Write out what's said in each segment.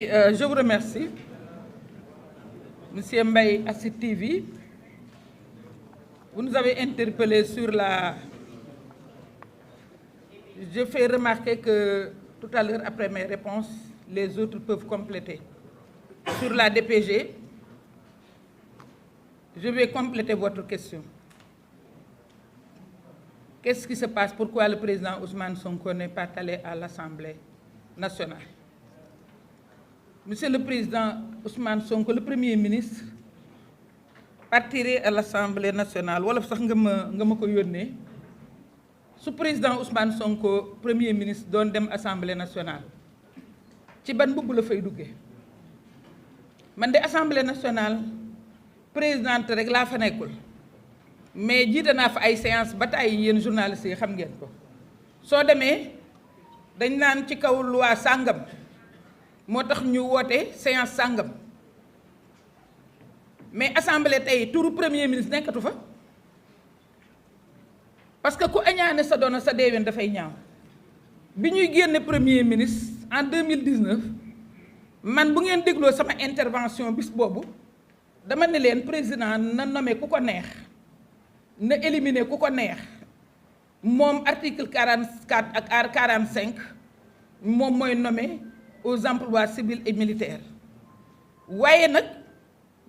Je vous remercie, Monsieur Mbaye Assid TV. Vous nous avez interpellé sur la... Je fais remarquer que tout à l'heure, après mes réponses, les autres peuvent compléter. Sur la DPG, je vais compléter votre question. Qu'est-ce qui se passe? Pourquoi le président Ousmane Sonko n'est pas allé à l'Assemblée nationale? Monsieur le Président Ousmane Sonko, le Premier ministre, partirait à l'Assemblée nationale. Wala sax nga ma ko yónnee su président Ousmane Sonko Premier ministre doon dem Assemblée nationale ci ban mbubb la fay duggee man de Assemblée nationale présidente rek laa fa nekkul mais jiite naa fa ay séance ba tey yéen journalistes yi xam ngeen ko soo demee dañ naan ci kaw loi sàngam moo tax ñu woote séance sàngam mais assemblée tey turu premier ministre nekkatu fa parce que ku añaane sa doona sa deeween dafay ñaaw bi ñuy génne premier ministre en 2019 man bu ngeen dégloo sama intervention bis boobu dama ne leen président na nommé ku ko neex na éliminer ku ko neex moom article 44 ak 45 moom mooy nommé aux emplois civils et militaires waaye nag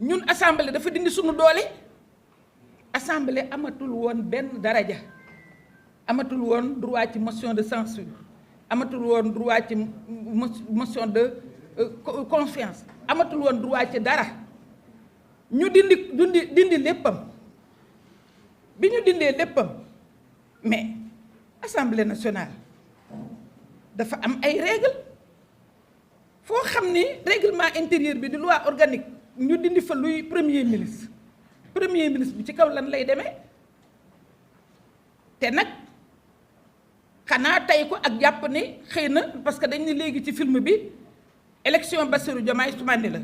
ñun assemblée dafa dindi suñu doole assemblée amatul woon benn daraja amatul woon droit ci motion de censure amatul woon droit ci motion de confiance amatul woon droit ci dara ñu dindi léppam bi ñu dindee léppam mais assemblée nationale dafa am ay règles foo xam ni règlement intérieur bi di loi organique ñu dindi fa luy premier ministre bi ci kaw lan lay demee te nag xanaa tey ko ak jàpp ni xëy na parce que dañ ni léegi ci film bi élection Bassirou Diomaye Toumani la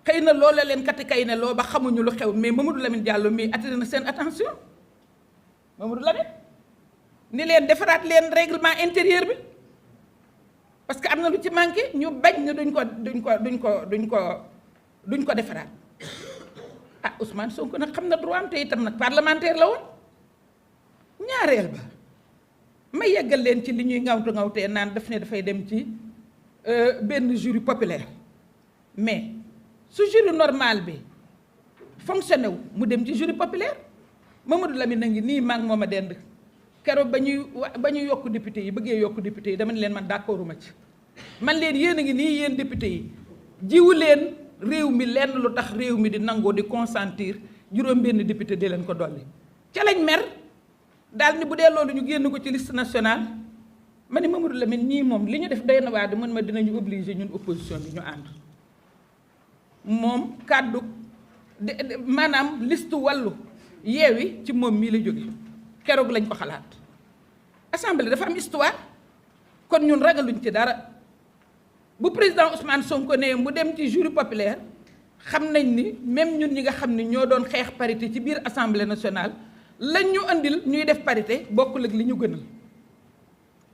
xëy na loola leen kati kay ne loo ba xamuñu lu xew mais Mamadou Lamine Diallo mii attiré na seen attention Mamadou Lamine ni leen defaraat leen règlement intérieur bi parce que am na lu ci manqué ñu bañ ne duñ ko defaraat ah Ousmane Sonko nag xam na droit am te itam nag parlementaire la woon ñaareel ba ma yeggal leen ci li ñuy ngawtee naan daf ne dafay dem ci benn jury populaire mais su jury normal bi fonctionné wu mu dem ci jury populaire Mamadou Lamine a ngi nii maa ngi moom a dend keroog ba ñuy yokk député yi bëggee yokk député yi dama ne leen man d'accorduma ci man leen yéen a ngi nii yéen député yi jiwu leen réew mi lenn lu tax réew mi di nangoo di consentir juróom benn député di leen ko dolli ca lañ mer daal ni bu dee loolu ñu génn ko ci liste nationale ma ne Mamadou Lamine ñii moom li ñu def doy na waa di mën ma dinañu obligé ñun opposition bi ñu ànd moom kàddu maanaam liste wàllu yeewi ci moom mii la jóge keroog lañ ko xalaat assemblée dafa am histoire kon ñun ragaluñ ci dara bu président Ousmane Sonko ne mu dem ci jury populaire xam nañ ni même ñun ñi nga xam ni ñoo doon xeex parité ci biir assemblée nationale lañ ñu andil ñuy def parité bokkul ak li ñu gënal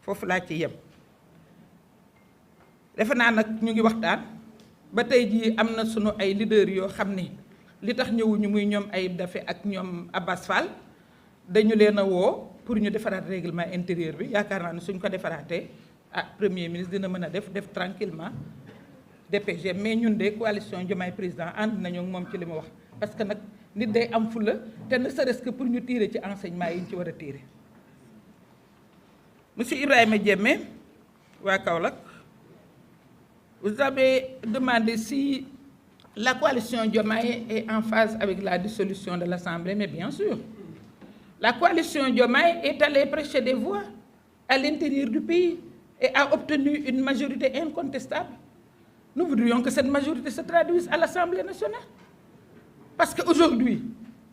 foofu laa ci yem. defe naa nag ñu ngi waxtaan ba tey jii am na sunu ay leaders yoo xam ni li tax ñëwuñu muy ñoom Ayib Daffé ak ñoom Abbas Fall dañu leen a woo pour ñu defaraat règlement intérieur bi yaakaar naa ne suñ ko defaraatee premier ministre dina mën a def tranquillement DPG mais ñun de coalition Diomaye président ànd nañu moom ci li mu wax parce que nag nit day am fulla te ne serait-ce que pour ñu tirer ci enseignement yi ñu ci war a tirer. Monsieur Ibrahima Diémé waa Kaolack vous avez demandé si la coalition Diomaye est en phase avec la dissolution de l'Assemblée, mais bien sûr. La coalition Diomaye est allée prêcher des voix à l'intérieur du pays et a obtenu une majorité incontestable. Nous voudrions que cette majorité se traduise à l'Assemblée nationale. Parce qu'aujourd'hui,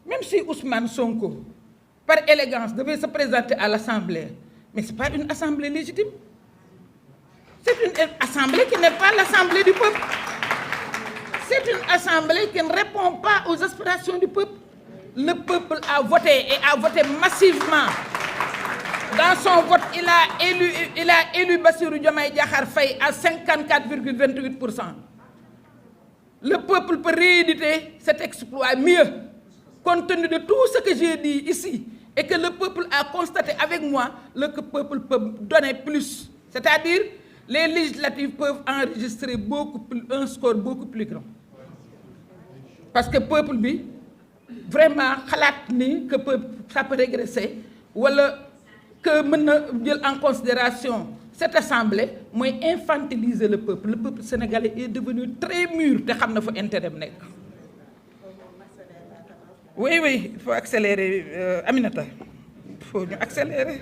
même si Ousmane Sonko, par élégance, devait se présenter à l'Assemblée, mais ce n'est pas une assemblée légitime. C'est une assemblée qui n'est pas l'assemblée du peuple. C'est une assemblée qui ne répond pas aux aspirations du peuple. Le peuple a voté et a voté massivement. Dans son vote, il a élu Bassirou Diomaye Diakhar Faye à 54,28%. Le peuple peut rééditer cet exploit mieux, compte tenu de tout ce que j'ai dit ici, et que le peuple a constaté avec moi, le peuple peut donner plus. C'est-à-dire, les législatives peuvent enregistrer un score beaucoup plus grand. Parce que le peuple, vraiment, que ça peut régresser, ou que mener en considération cette assemblée, moi infantiliser le peuple. Le peuple sénégalais est devenu très mûr, te xam na fa intérêt nek. Oui, il faut accélérer, Aminata. Il faut accélérer.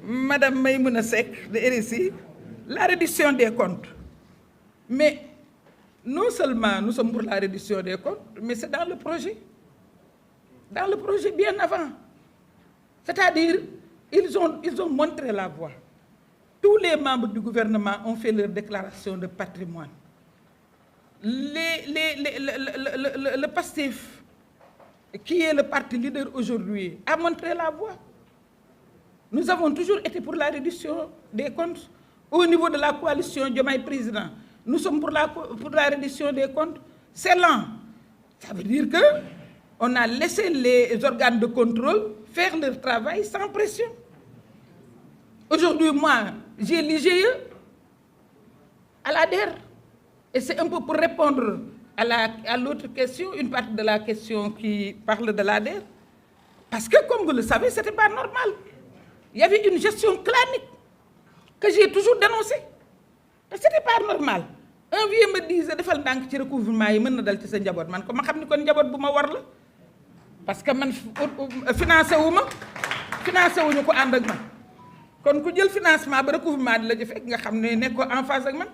Madame Maïmouna Seck de RSI, la réduction des comptes. Mais non seulement nous sommes pour la réduction des comptes, mais c'est dans le projet. Dans le projet bien avant. C'est-à-dire, ils ont montré la voie. Tous les membres du gouvernement ont fait leur déclaration de patrimoine. Le PASTEF, qui est le parti leader aujourd'hui, a montré la voie. Nous avons toujours été pour la réduction des comptes. Au niveau de la coalition Diomaye Président, nous sommes pour la réduction des comptes. C'est lent. Ça veut dire qu'on a laissé les organes de contrôle faire leur travail sans pression. Aujourd'hui, moi, j'ai l'IGE à l'ADER. Et c'est un peu pour répondre à l'autre question, une partie de la question qui parle de l'ADER. Parce que, comme vous le savez, ce n'était pas normal. Il y avait une gestion clanique que j'ai toujours dénoncée. Ce n'était pas normal. Un vieux me disait, il faut que tu recouvrement, il faut que tu fasses un diabot. Je sais que je suis un diabot pour moi. Parce que je financé ko and ak man kon ku jël financement ba recouvrement la ci fekk nga xamné nekko en face ak man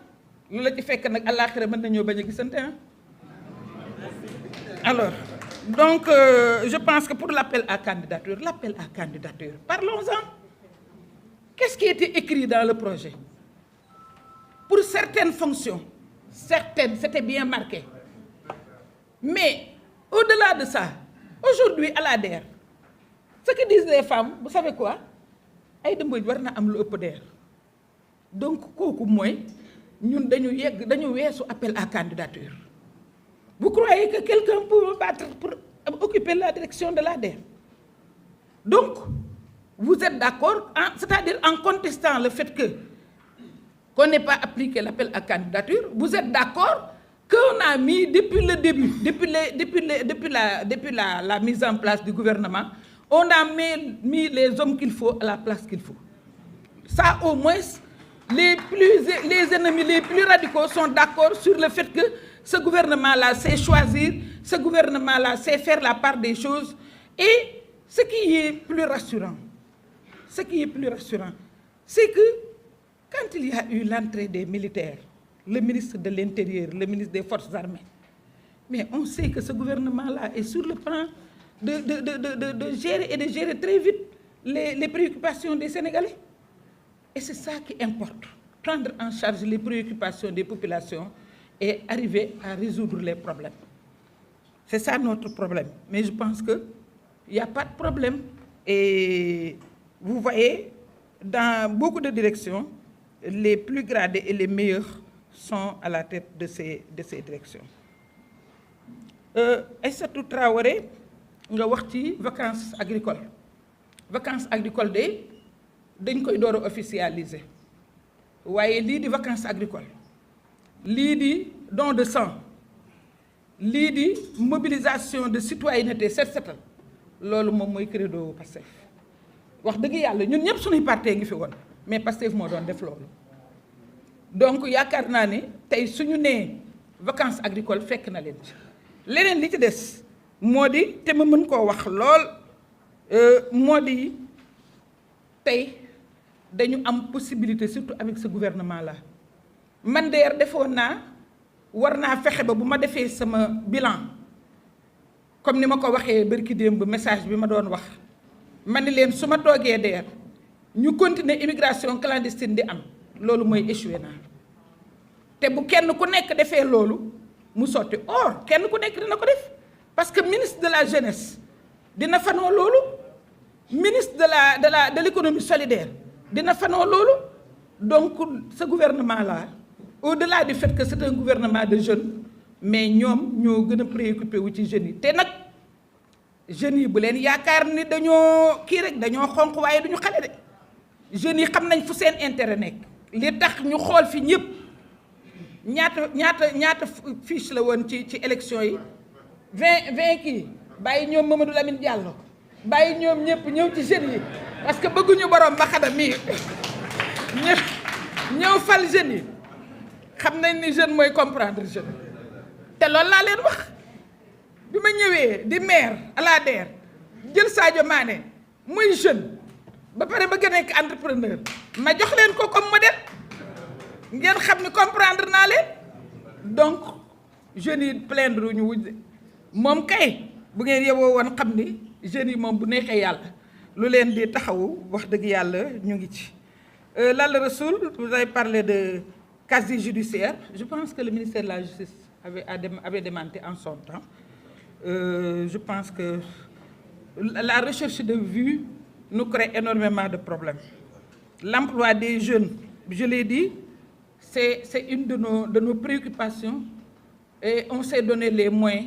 lu la ci fekk nak alakhira mën nañu baña gisante hein. Alors donc je pense que pour l'appel à candidature, parlons-en. Qu'est-ce qui était écrit dans le projet? Pour certaines fonctions, c'était bien marqué. Mais au-delà de ça, aujourd'hui à l'ADER, ce que disent les femmes, vous savez quoi? Ay demboy war na am lu ëpp DER. Donc koku moy ñun dañu wessu appel à candidature. Vous croyez que quelqu'un peut me battre pour occuper la direction de l'ADER? Donc vous êtes d'accord, c'est-à-dire en contestant le fait qu'on n'ait pas appliqué l'appel à candidature, vous êtes d'accord qu'on a mis depuis le début, depuis la mise en place du gouvernement, on a mis les hommes qu'il faut à la place qu'il faut. Ça, au moins, les ennemis les plus radicaux sont d'accord sur le fait que ce gouvernement-là sait choisir, ce gouvernement-là sait faire la part des choses. Et ce qui est plus rassurant, c'est que quand il y a eu l'entrée des militaires, le ministre de l'Intérieur, le ministre des Forces armées, mais on sait que ce gouvernement-là est sur le plan de gérer et de gérer très vite les préoccupations des Sénégalais. Et c'est ça qui importe, prendre en charge les préoccupations des populations et arriver à résoudre les problèmes. C'est ça notre problème. Mais je pense qu'il n'y a pas de problème. Et vous voyez, dans beaucoup de directions, les plus gradés et les meilleurs sont à la tête de ces directions. Aïssatou Traoré, nga wax ci vacances agricoles. Vacances agricoles dañ koy door a officialiser. Waaye lii di vacances agricoles, lii di don de sang, lii di mobilisation de citoyenneté setal loolu moom mooy credo Pastef. Wax dëgg yàlla ñun ñëpp suñuy parti ngi fi woon mais Pastef moo doon def loolu. Donc yaakaar naa ne tey suñu nee vacances agricoles fekk na leen ci. Leneen li ci des moo di te ma mën koo wax lool moo di tey dañu am possibilité surtout avec ce gouvernement là man d'ailleurs defoon naa war naa fexe ba bu ma defee sama bilan comme ni ma ko waxee bërki démb message bi ma doon wax ma ni leen su ma toogee d'ailleurs ñu continuer immigration clandestine di am loolu mooy échoué naa te bu kenn ku nekk defee loolu mu sotti or kenn ku nekk dina ko def parce que ministre de la jeunesse dina fanoo loolu ministre de l'économie solidaire dina fanoo loolu. Donc ce gouvernement là au-delà du fait que c'est un gouvernement de jeunes mais ñoom ñoo gën a préoccupé wu ci jeunes yi te nag jeunes yi bu leen yaakaar ni dañoo kii rek dañoo xonq waaye duñu xale de jeunes yi xam nañ fu seen intérêt nekk. li tax ñu xool fi ñëpp ñaata fiche la woon ci élection yi 20 kii bàyyi ñoom Mamadou Lamine Diallo bàyyi ñoom ñëpp ñëw ci jeunes yi parce que bëgguñu borom ba xadam mii ñëw fal jeunes yi xam nañ ni jeune mooy comprendre jeune te loolu laa leen wax bi ma ñëwee di maire à la DER jël Sadio Mané muy jeune ba pare bëgg a nekk entrepreneur ma jox leen ko comme modèle ngeen xam ni comprendre naa leen donc jeunes yi plaindre ñu wuj moom kay bu ngeen yeboo woon xam ni jeunes yi moom bu neexee yàlla lu leen di taxawu wax dëgg yàlla ñu ngi ci. Lalla Rassoul, vous avez parlé de casier judiciaire. Je pense que le ministère de la Justice avait démenti en son temps. Je pense que la recherche de vues nous crée énormément de problèmes. L'emploi des jeunes, je l'ai dit, c'est une de nos préoccupations et on s'est donné les moyens.